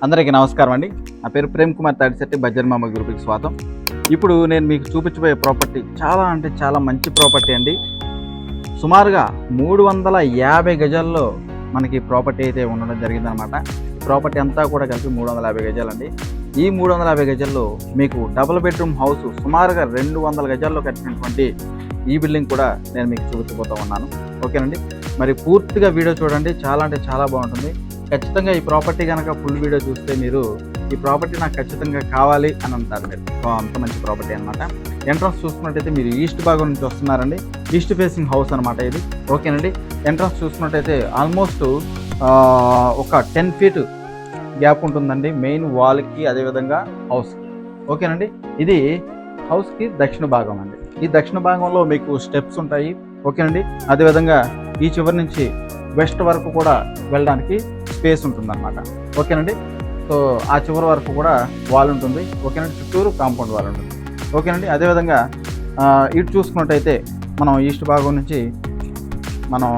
అందరికీ నమస్కారం అండి. నా పేరు ప్రేమ్ కుమార్ తాడిశెట్టి, బజ్జర్ మామ గ్రూప్కి స్వాగతం. ఇప్పుడు నేను మీకు చూపించబోయే ప్రాపర్టీ చాలా అంటే చాలా మంచి ప్రాపర్టీ అండి. సుమారుగా 350 గజాల్లో మనకి ప్రాపర్టీ అయితే ఉండడం జరిగిందనమాట. ఈ ప్రాపర్టీ అంతా కూడా కలిపి 350 గజాలండి. ఈ 350 గజాల్లో మీకు డబుల్ బెడ్రూమ్ హౌస్ సుమారుగా 200 గజాల్లో కట్టినటువంటి ఈ బిల్డింగ్ కూడా నేను మీకు చూపించబోతూ ఉన్నాను. ఓకేనండి, మరి పూర్తిగా వీడియో చూడండి. చాలా అంటే చాలా బాగుంటుంది. ఖచ్చితంగా ఈ ప్రాపర్టీ కనుక ఫుల్ వీడియో చూస్తే మీరు ఈ ప్రాపర్టీ నాకు ఖచ్చితంగా కావాలి అని అంటారు మీరు. అంత మంచి ప్రాపర్టీ అనమాట. ఎంట్రన్స్ చూసుకున్నట్టయితే మీరు ఈస్ట్ భాగం నుంచి వస్తున్నారండి. ఈస్ట్ ఫేసింగ్ హౌస్ అనమాట ఇది. ఓకేనండి, ఎంట్రన్స్ చూసుకున్నట్టయితే ఆల్మోస్ట్ ఒక 10 feet గ్యాప్ ఉంటుందండి మెయిన్ వాల్కి, అదేవిధంగా హౌస్కి. ఓకేనండి, ఇది హౌస్కి దక్షిణ భాగం అండి. ఈ దక్షిణ భాగంలో మీకు స్టెప్స్ ఉంటాయి. ఓకేనండి, అదేవిధంగా ఈ చివరి నుంచి వెస్ట్ వరకు కూడా వెళ్ళడానికి స్పేస్ ఉంటుందన్నమాట. ఓకేనండి, సో ఆ చివరి వరకు కూడా వాల్ ఉంటుంది. ఓకేనండి, చుట్టూరు కాంపౌండ్ వాల్ ఉంటుంది. ఓకేనండి, అదేవిధంగా ఇటు చూసుకున్నట్టయితే మనం ఈస్ట్ భాగం నుంచి మనం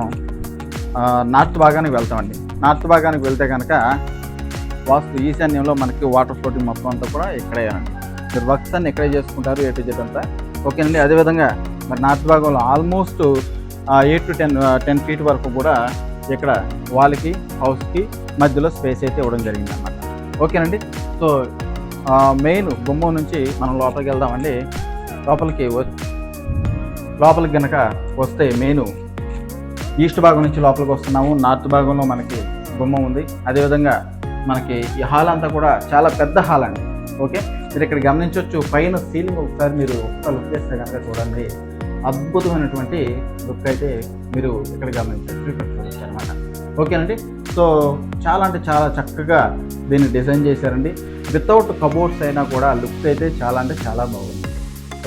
నార్త్ భాగానికి వెళ్తామండి. నార్త్ భాగానికి వెళ్తే కనుక వాస్తు ఈశాన్యంలో మనకి వాటర్ ఫ్లోటింగ్ మొత్తం అంతా కూడా ఇక్కడే అండి. మీరు వర్క్స్ అన్ని ఇక్కడే చేసుకుంటారు, A to Z అంతా. ఓకేనండి, అదేవిధంగా మరి నార్త్ భాగంలో ఆల్మోస్ట్ 8 to 10 feet వరకు కూడా ఇక్కడ వాల్కి హౌస్కి మధ్యలో స్పేస్ అయితే ఇవ్వడం జరిగిందన్నమాట. ఓకేనండి, సో మెయిన్ గుమ్మం నుంచి మనం లోపలికి వెళ్దామండి. లోపలికి కనుక వస్తే మెయిన్ ఈస్ట్ భాగం నుంచి లోపలికి వస్తున్నాము. నార్త్ భాగంలో మనకి గుమ్మం ఉంది. అదేవిధంగా మనకి ఈ హాల్ అంతా కూడా చాలా పెద్ద హాల్ అండి. ఓకే, మీరు ఇక్కడ గమనించవచ్చు. పైన సీలింగ్ ఒకసారి మీరు లుక్ చేస్తే కనుక చూడండి, అద్భుతమైనటువంటి లుక్ అయితే మీరు ఇక్కడ గమనించవచ్చు అనమాట. ఓకేనండి, సో చాలా అంటే చాలా చక్కగా దీన్ని డిజైన్ చేశారండి. వితౌట్ కబోర్డ్స్ అయినా కూడా లుక్ అయితే చాలా అంటే చాలా బాగుంది.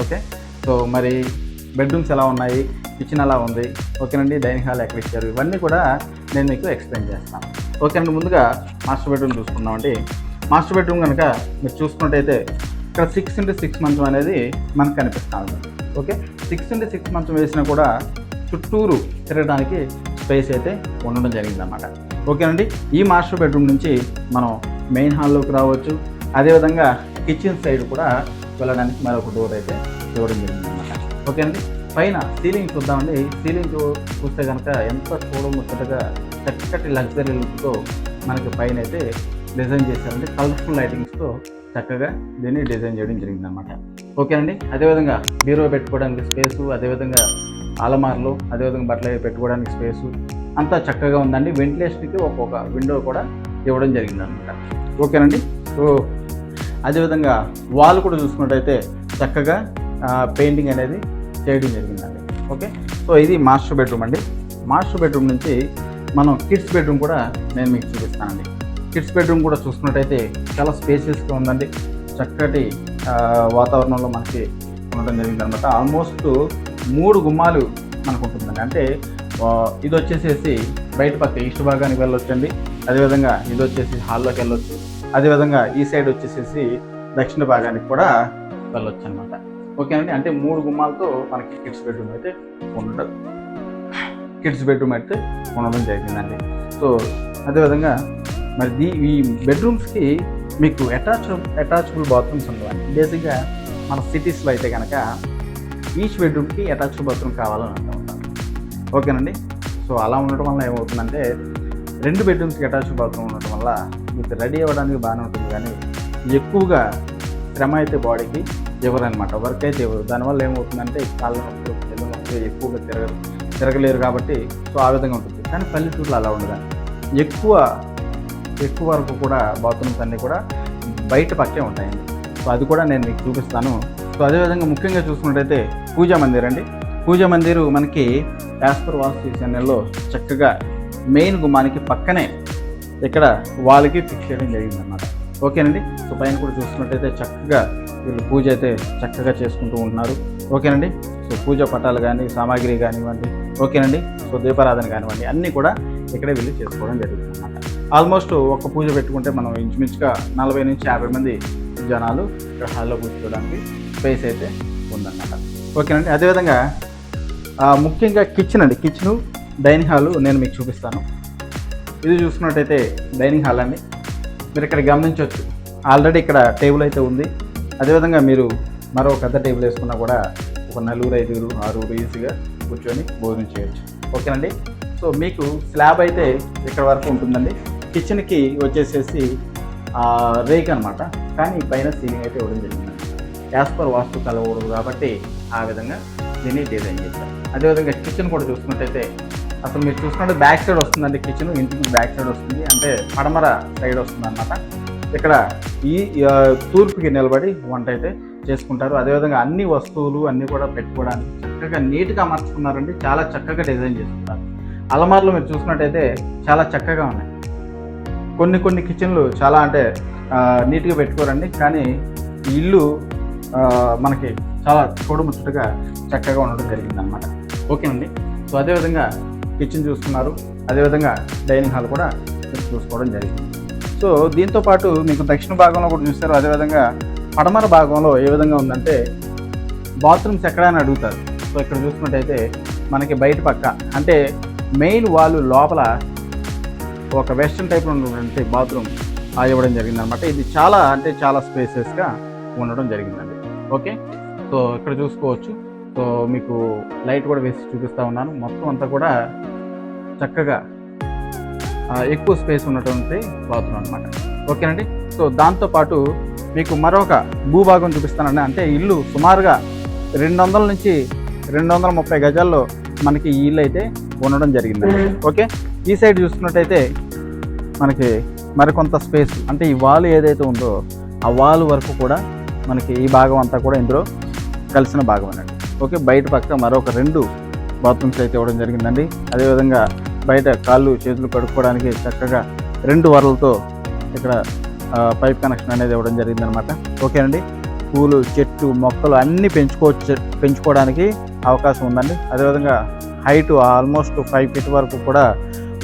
ఓకే, సో మరి బెడ్రూమ్స్ ఎలా ఉన్నాయి, కిచెన్ ఎలా ఉంది, ఓకేనండి, డైనింగ్ హాల్ ఎక్కడ ఇచ్చారు, ఇవన్నీ కూడా నేను మీకు ఎక్స్ప్లెయిన్ చేస్తాను. ఓకేనండి, ముందుగా మాస్టర్ బెడ్రూమ్ చూసుకున్నామండి. మాస్టర్ బెడ్రూమ్ కనుక మీరు చూసుకున్నట్టయితే ఇక్కడ 6 into 6 మంచం అనేది మనకు కనిపిస్తుంది. ఓకే, 6 into 6 మంచం వేసినా కూడా చుట్టూరు తిరగడానికి స్పేస్ అయితే ఉండడం జరిగిందన్నమాట. ఓకేనండి, ఈ మాస్టర్ బెడ్రూమ్ నుంచి మనం మెయిన్ హాల్లోకి రావచ్చు. అదేవిధంగా కిచెన్ సైడ్ కూడా వెళ్ళడానికి మరొక డోర్ అయితే ఇవ్వడం జరిగిందన్నమాట. ఓకేనండి, పైన సీలింగ్ చూద్దామండి. సీలింగ్ చూస్తే కనుక ఎంత చూడముచ్చటగా చక్కటి లగ్జరీ లుక్తో మనకి పైన అయితే డిజైన్ చేశారండి. కలర్ఫుల్ లైటింగ్స్తో చక్కగా దీన్ని డిజైన్ చేయడం జరిగిందన్నమాట. ఓకేనండి, అదేవిధంగా బీరో పెట్టుకోవడానికి స్పేసు, అదేవిధంగా అలమార్లు, అదేవిధంగా బట్టలు పెట్టుకోవడానికి స్పేసు అంతా చక్కగా ఉందండి. వెంటిలేషన్కి ఒక్కొక్క విండో కూడా ఇవ్వడం జరిగిందన్నమాట. ఓకేనండి, సో అదేవిధంగా వాల్ కూడా చూసుకున్నట్టయితే చక్కగా పెయింటింగ్ అనేది చేయడం జరిగిందండి. ఓకే, సో ఇది మాస్టర్ బెడ్రూమ్ అండి. మాస్టర్ బెడ్రూమ్ నుంచి మనం కిడ్స్ బెడ్రూమ్ కూడా నేను మీకు చూపిస్తానండి. కిడ్స్ బెడ్రూమ్ కూడా చూసుకున్నట్టయితే చాలా స్పేసియస్గా ఉందండి. చక్కటి వాతావరణంలో మనకి ఉండడం జరిగిందనమాట. ఆల్మోస్ట్ 3 గుమ్మాలు మనకు ఉంటుందండి. అంటే ఇది వచ్చేసేసి బయట పక్క ఈస్ట్ భాగానికి వెళ్ళొచ్చండి. అదేవిధంగా ఇది వచ్చేసి హాల్లోకి వెళ్ళొచ్చు. అదేవిధంగా ఈ సైడ్ వచ్చేసేసి దక్షిణ భాగానికి కూడా వెళ్ళొచ్చు అనమాట. ఓకేనండి, అంటే 3 గుమ్మాలతో మనకి కిడ్స్ బెడ్రూమ్ అయితే ఉండడం జరిగిందండి. సో అదేవిధంగా మరి ఈ బెడ్రూమ్స్కి మీకు అటాచబుల్ బాత్రూమ్స్ ఉండవండి. బేసిక్గా మన సిటీస్లో అయితే కనుక ఈచ్ బెడ్రూమ్కి అటాచ్డ్ బాత్రూమ్ కావాలని అంటూ ఉంటారు. ఓకేనండి, సో అలా ఉండటం వల్ల ఏమవుతుందంటే 2 బెడ్రూమ్స్కి అటాచ్డ్ బాత్రూమ్ ఉండటం వల్ల మీకు రెడీ అవ్వడానికి బాగానే ఉంటుంది, కానీ ఎక్కువగా శ్రమ అయితే బాడీకి ఎవరనమాట, వర్క్ అయితే ఎవరు. దానివల్ల ఏమవుతుందంటే కాళ్ళ నొప్పులు, చెల్లి నొప్పులు, ఎక్కువగా తిరగలేరు కాబట్టి సో ఆ విధంగా ఉంటుంది. కానీ పల్లెటూరులో అలా ఉండదండి. ఎక్కువ వరకు కూడా బాత్రూమ్స్ అన్నీ కూడా బయట పక్కే ఉంటాయండి. సో అది కూడా నేను మీకు చూపిస్తాను. సో అదేవిధంగా ముఖ్యంగా చూసుకున్నట్టయితే పూజా మందిర్ అండి. పూజా మందిరు మనకి యాస్పర్ వాస్తు ఛానల్లో చక్కగా మెయిన్ గుమ్మానికి పక్కనే ఇక్కడ వాళ్ళకి ఫిక్స్ చేయడం జరిగిందన్నమాట. ఓకేనండి, సో పైన కూడా చూసుకున్నట్టయితే చక్కగా వీళ్ళు పూజ అయితే చక్కగా చేసుకుంటూ ఉంటున్నారు. ఓకేనండి, సో పూజ పటాలు కానీ, సామాగ్రి కానివ్వండి, ఓకేనండి, సో దీపారాధన కానివ్వండి, అన్నీ కూడా ఇక్కడే వీళ్ళు చేసుకోవడం జరుగుతుంది అన్నమాట. ఆల్మోస్ట్ ఒక పూజ పెట్టుకుంటే మనం ఇంచుమించుగా 40 నుంచి 50 మంది జనాలు ఇక్కడ హాల్లో కూర్చోవడానికి స్పేస్ అయితే ఉందన్నమాట. ఓకేనండి, అదేవిధంగా ముఖ్యంగా కిచెన్ అండి. కిచెను, డైనింగ్ హాలు నేను మీకు చూపిస్తాను. ఇది చూసుకున్నట్టయితే డైనింగ్ హాల్ అండి. మీరు ఇక్కడ గమనించవచ్చు, ఆల్రెడీ ఇక్కడ టేబుల్ అయితే ఉంది. అదేవిధంగా మీరు మరో పెద్ద టేబుల్ వేసుకున్నా కూడా ఒక 4, 5, 6 ఈజీగా కూర్చొని భోజనం చేయొచ్చు. ఓకేనండి. సో మీకు స్లాబ్ అయితే ఇక్కడ వరకు ఉంటుందండి. కిచెన్కి వచ్చేసేసి రేక్ అనమాట, కానీ పైన సీలింగ్ అయితే ఇవ్వడం జరిగింది. యాజ్ పర్ వాస్తు కలవకూడదు కాబట్టి ఆ విధంగా దీన్ని డిజైన్ చేశారు. అదేవిధంగా కిచెన్ కూడా చూసుకున్నట్టయితే అసలు మీరు చూసుకుంటే బ్యాక్ సైడ్ వస్తుందండి. కిచెన్ ఇంటికి బ్యాక్ సైడ్ వస్తుంది, అంటే పడమర సైడ్ వస్తుంది అనమాట. ఇక్కడ ఈ తూర్పుకి నిలబడి వంట అయితే చేసుకుంటారు. అదేవిధంగా అన్ని వస్తువులు అన్నీ కూడా పెట్టుకోవడానికి చక్కగా నీట్గా అమర్చుకున్నారండి. చాలా చక్కగా డిజైన్ చేసుకుంటారు. అలమార్లు మీరు చూసుకున్నట్టయితే చాలా చక్కగా ఉన్నాయి. కొన్ని కిచెన్లు చాలా అంటే నీట్గా పెట్టుకోరండి, కానీ ఇల్లు మనకి చాలా చూడముచ్చటగా చక్కగా ఉండడం జరిగింది అనమాట. ఓకేనండి. సో అదేవిధంగా కిచెన్ చూసుకున్నారు, అదేవిధంగా డైనింగ్ హాల్ కూడా చూసుకోవడం జరిగింది. సో దీంతో పాటు మీకు దక్షిణ భాగంలో కూడా చూస్తారు. అదేవిధంగా పడమర భాగంలో ఏ విధంగా ఉందంటే బాత్రూమ్స్ ఎక్కడైనా అడుగుతారు. సో ఇక్కడ చూసుకున్నట్టయితే మనకి బయట పక్క అంటే మెయిన్ వాళ్ళు లోపల ఒక వెస్ట్రన్ టైప్లో ఉన్నటువంటి బాత్రూమ్ ఇవ్వడం జరిగింది అనమాట. ఇది చాలా అంటే చాలా స్పేసెస్గా ఉండడం జరిగిందండి. ఓకే. సో ఇక్కడ చూసుకోవచ్చు. సో మీకు లైట్ కూడా వేసి చూపిస్తూ ఉన్నాను. మొత్తం అంతా కూడా చక్కగా ఎక్కువ స్పేస్ ఉన్నటువంటి బాత్రూమ్ అనమాట. ఓకేనండి. సో దాంతోపాటు మీకు మరొక భూభాగం చూపిస్తానండి. అంటే ఇల్లు సుమారుగా 200 నుంచి 230 గజాల్లో మనకి ఈ ఇల్లు అయితే ఉండడం జరిగిందండి. ఓకే. ఈ సైడ్ చూసుకున్నట్టయితే మనకి మరికొంత స్పేస్, అంటే ఈ వాల్ ఏదైతే ఉందో ఆ వాల్ వరకు కూడా మనకి ఈ భాగం అంతా కూడా ఇందులో కలిసిన భాగం అన్నట్టు. ఓకే. బయట పక్క మరొక 2 బాత్రూమ్స్ అయితే ఇవ్వడం జరిగిందండి. అదేవిధంగా బయట కాళ్ళు చేతులు కడుక్కోవడానికి చక్కగా 2 వరలతో ఇక్కడ పైప్ కనెక్షన్ అనేది ఇవ్వడం జరిగిందనమాట. ఓకేనండి. పూలు, చెట్లు, మొక్కలు అన్నీ పెంచుకోవడానికి అవకాశం ఉందండి. అదేవిధంగా హైట్ ఆల్మోస్ట్ 5 ఫీట్ వరకు కూడా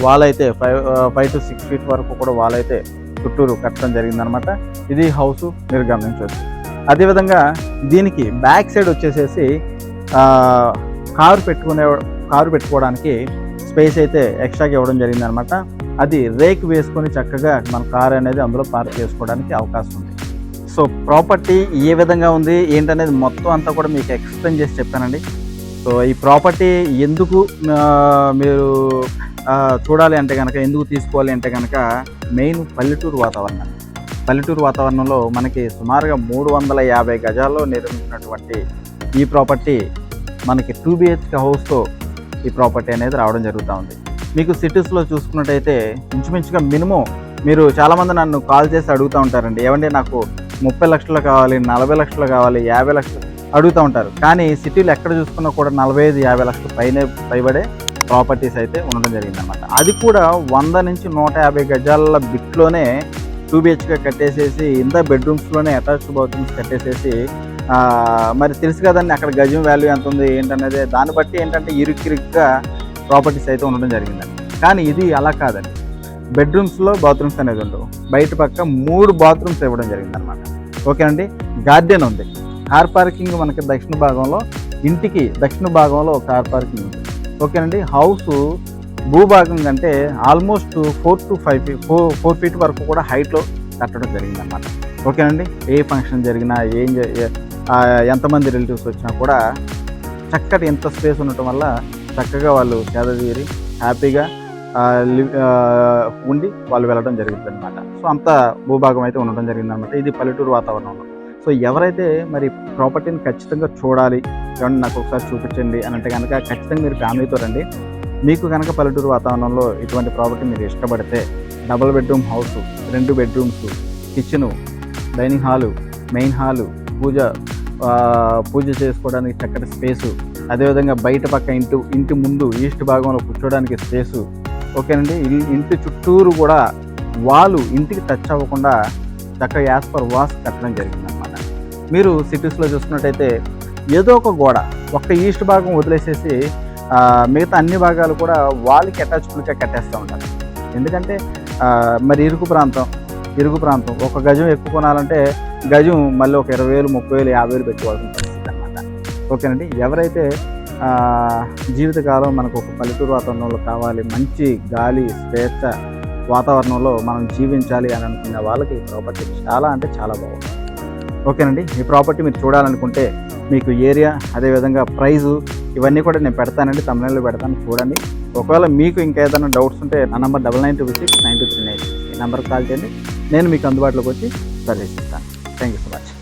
వాల్ అయితే 5 to 6 ఫీట్ వరకు కూడా వాల్ అయితే చుట్టూరు కట్టడం జరిగిందనమాట. ఇది హౌస్ మీరు గమనించవచ్చు. అదేవిధంగా దీనికి బ్యాక్ సైడ్ వచ్చేసేసి కారు పెట్టుకోవడానికి స్పేస్ అయితే ఎక్స్ట్రాగా ఇవ్వడం జరిగిందనమాట. అది రేక్ వేసుకొని చక్కగా మన కార్ అనేది అందులో పార్క్ చేసుకోవడానికి అవకాశం ఉంది. సో ప్రాపర్టీ ఏ విధంగా ఉంది ఏంటనేది మొత్తం అంతా కూడా మీకు ఎక్స్ప్లెయిన్ చేసి చెప్పానండి. సో ఈ ప్రాపర్టీ ఎందుకు మీరు చూడాలి అంటే కనుక, ఎందుకు తీసుకోవాలి అంటే కనుక మెయిన్ పల్లెటూరు వాతావరణంలో మనకి సుమారుగా 350 గజాల్లో నిర్మించినటువంటి ఈ ప్రాపర్టీ మనకి 2 BHK హౌస్తో ఈ ప్రాపర్టీ అనేది రావడం జరుగుతూ ఉంది. మీకు సిటీస్లో చూసుకున్నట్టయితే ఇంచుమించుగా మినిమం మీరు చాలామంది నన్ను కాల్ చేసి అడుగుతూ ఉంటారండి, ఏమంటే నాకు 30 లక్షలు కావాలి, 40 లక్షలు కావాలి, 50 లక్షలు అడుగుతూ ఉంటారు. కానీ సిటీలో ఎక్కడ చూసుకున్నా కూడా 45-50 లక్షలు పైబడే ప్రాపర్టీస్ అయితే ఉండడం జరిగిందన్నమాట. అది కూడా 100 నుంచి 150 గజాల బిట్లోనే 2 BHK కట్టేసేసి ఇంత బెడ్రూమ్స్లోనే అటాచ్డ్ బాత్రూమ్స్ కట్టేసేసి మరి తెలుసు కదండి అక్కడ గజం వాల్యూ ఎంత ఉంది ఏంటనేది, దాన్ని బట్టి ఏంటంటే ఇరుక్కిరుగ్గా ప్రాపర్టీస్ అయితే ఉండడం జరిగిందండి. కానీ ఇది అలా కాదండి. బెడ్రూమ్స్లో బాత్రూమ్స్ అనేది ఉండవు. బయట పక్క 3 బాత్రూమ్స్ ఇవ్వడం జరిగిందనమాట. ఓకేనండి. గార్డెన్ ఉంది. కార్ పార్కింగ్ మనకి ఇంటికి దక్షిణ భాగంలో కార్ పార్కింగ్ ఉంది. ఓకేనండి. హౌస్ భూభాగం కంటే ఆల్మోస్ట్ 4 to 5 ఫీట్ వరకు కూడా హైట్లో కట్టడం జరిగిందనమాట. ఓకేనండి. ఏ ఫంక్షన్ జరిగినా ఎంతమంది రిలేటివ్స్ వచ్చినా కూడా చక్కటి ఎంత స్పేస్ ఉండటం వల్ల చక్కగా వాళ్ళు సేదతీరి హ్యాపీగా ఉండి వాళ్ళు వెళ్ళడం జరుగుతుంది అనమాట. సో అంత భూభాగం అయితే ఉండడం జరిగిందనమాట. ఇది పల్లెటూరు వాతావరణంలో. సో ఎవరైతే మరి ప్రాపర్టీని ఖచ్చితంగా చూడాలి, ఏమన్నా నాకు ఒకసారి చూపించండి అని అంటే కనుక ఖచ్చితంగా మీరు ఫ్యామిలీతో రండి. మీకు కనుక పల్లెటూరు వాతావరణంలో ఇటువంటి ప్రాపర్టీ మీరు ఇష్టపడితే double bedroom house, 2 bedrooms, kitchen, dining hall, main hall, పూజ చేసుకోవడానికి చక్కటి స్పేసు, అదేవిధంగా బయట పక్క ఇంటి ముందు ఈస్ట్ భాగంలో కూర్చోడానికి స్పేసు. ఓకేనండి. ఇంటి చుట్టూరు కూడా వాళ్ళు ఇంటికి టచ్ అవ్వకుండా చక్కగా యాజ్ పర్ వాస్ కట్టడం జరిగిందనమాట. మీరు సిటీస్లో చూసుకున్నట్టయితే ఏదో ఒక గోడ ఒక్క ఈస్ట్ భాగం వదిలేసేసి మిగతా అన్ని భాగాలు కూడా వాళ్ళకి అటాచ్బుల్గా కట్టేస్తూ ఉంటారు. ఎందుకంటే మరి ఇరుకు ప్రాంతం 1 గజం ఎక్కువ కొనాలంటే గజం మళ్ళీ ఒక 20,000, 30,000, 50,000 పెట్టుకోవాల్సిన పరిస్థితి అనమాట. ఓకేనండి. ఎవరైతే జీవితకాలం మనకు ఒక పల్లెటూరు వాతావరణంలో కావాలి, మంచి గాలి, స్వేచ్ఛ, వాతావరణంలో మనం జీవించాలి అని అనుకునే వాళ్ళకి ఈ ప్రాపర్టీ చాలా అంటే చాలా బాగుంది. ఓకేనండి, ఈ ప్రాపర్టీ మీరు చూడాలనుకుంటే మీకు ఏరియా, అదేవిధంగా ప్రైజు ఇవన్నీ కూడా నేను పెడతానండి, తమిళనాడులో పెడతాను, చూడండి. ఒకవేళ మీకు ఇంకా ఏదైనా డౌట్స్ ఉంటే నా నంబర్ 99269239 ఈ నెంబర్కి కాల్ చేయండి. నేను మీకు అందుబాటులోకి వచ్చి సర్వీస్ ఇస్తాను. Thank you so much.